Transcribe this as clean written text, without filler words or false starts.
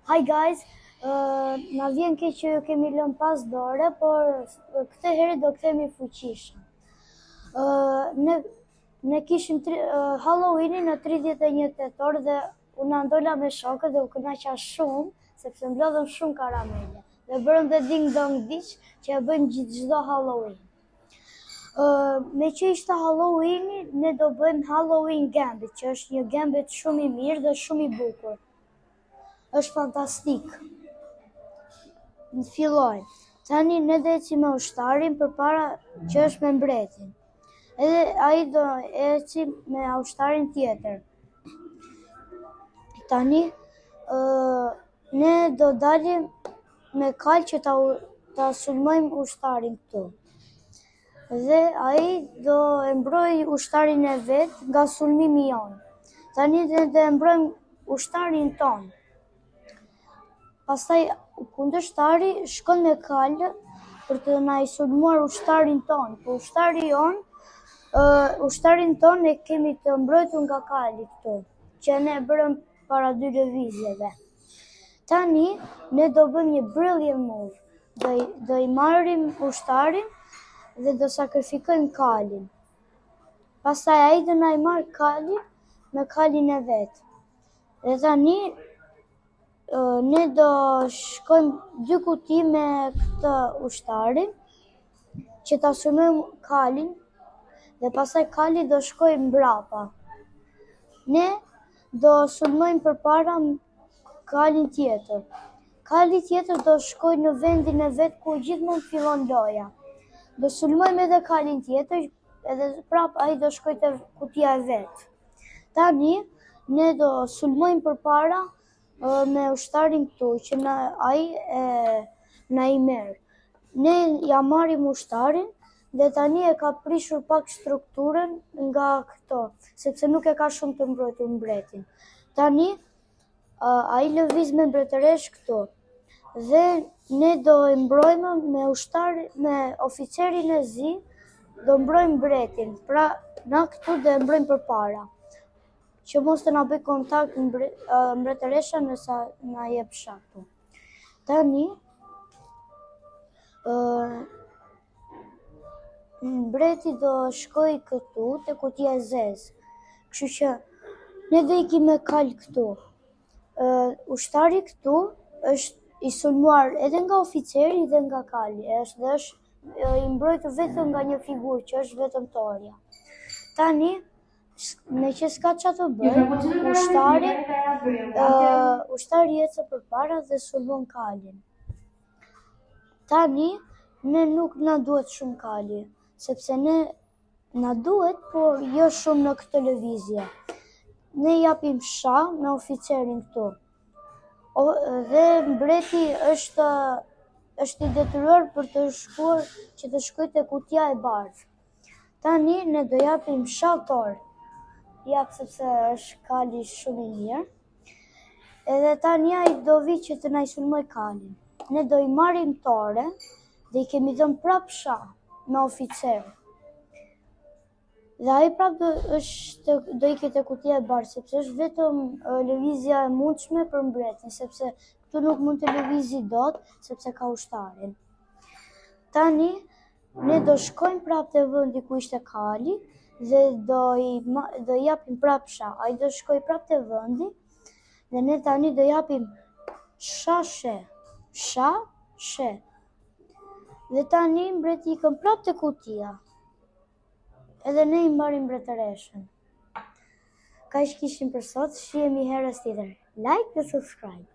Hi guys, na vjen keq që kemi lënë pas dore, por këtë herë do kthehemi fuqishëm. Ne kishim Halloweenin në 31 tetor dhe unë ndola me shokët dhe u kënaqa shumë, sepse mblodhëm shumë karamele. Dhe bërëm dhe ding dong diç që e bëjmë çdo Halloween. Me që ishte Halloweeni, ne do bëjmë Halloween Gambit, që është një gambit shumë i mirë dhe shumë i bukur. Është fantastik. Në fillojmë. Tani ne do ecim me ushtarin përpara që është me mbretin. Edhe ai do ecim me ushtarin tjetër. Tani ne do dalim me kal që ta sulmojmë ushtarin këtu. Dhe ai do e mbrojë ushtarin e vet nga sulmimi jon. Tani ne do e mbrojmë ushtarin ton. Pastaj kundërshtari shkon me kalë për të na i sulmuar ushtarin ton. Po ushtarin ton e kemi të mbrojtur nga kali këtu, që ne bërëm para 2 lëvizjeve. Tani ne do bëjmë një brilliant move. Do i marrim ushtarin dhe do sakrifikojmë kalin. Pastaj ai do na i marr kalin me kalin e vet. Dhe tani ne do shkojmë 2 kuti me këtë ushtarin që ta sulmojmë kalin dhe pastaj kali do shkojë mbrapa. Ne do sulmojmë përpara kalin tjetër. Kali tjetër do shkojë në vendin e vet ku gjithmonë fillon loja. Do sulmojmë edhe kalin tjetër, edhe prap ai do shkojë te kutia e vet. Tani ne do sulmojmë përpara me ushtarin këtu, që ai na i merr. Ne ja marrim ushtarin dhe tani e ka prishur pak strukturën nga këto, sepse nuk e ka shumë të mbrojtur mbretin. Tani ai lëviz me mbretëresh këtu. Dhe ne do e mbrojmë me oficerin e zi, do mbrojmë mbretin. Pra na këtu do e mbrojmë përpara, që mos të na bëj kontakt mbretëresha nëse na jep shatu. Tani mbreti do shkoj këtu te kutia e zezë. Kështu që ne do ikim me kal këtu. Ushtari këtu është i sulmuar edhe nga oficeri dhe nga kali, është i mbrojtur vetëm nga një figurë që është vetëm Toria. Tani me që s'ka qa të bëjë, ushtari ecë përpara dhe sulmon kalin. Tani, ne nuk na duhet shumë kali, sepse ne na duhet, por jo shumë në këtë lëvizje. Ne japim shah me oficerin këtu. Dhe mbreti është i detyruar për të shkuar që të shkojë te kutia e bardhë. Tani ne do japim shah Tor. Sepse është kali shumë i mirë. Edhe tani ai do vi që të na i sulmoj kalin. Ne do i marrim Toren dhe i kemi dhënë prap shah me oficer. Dhe ai prap do ikë te kutia e bardhë, sepse është vetëm lëvizja e mundshme për mbretin, sepse këtu nuk mund të lëvizi dot, sepse ka ushtarin. Tani ne do shkojmë prap te vendi ku ishte kali dhe do i japim prap shah. Ai do shkoj prap te vendi dhe ne tani do japim shah. Dhe tani mbreti ikën prap te kutia. Edhe ne i marrim mbretëreshën. Kaq kishim për sot, shihemi herës tjetër. Like dhe subscribe.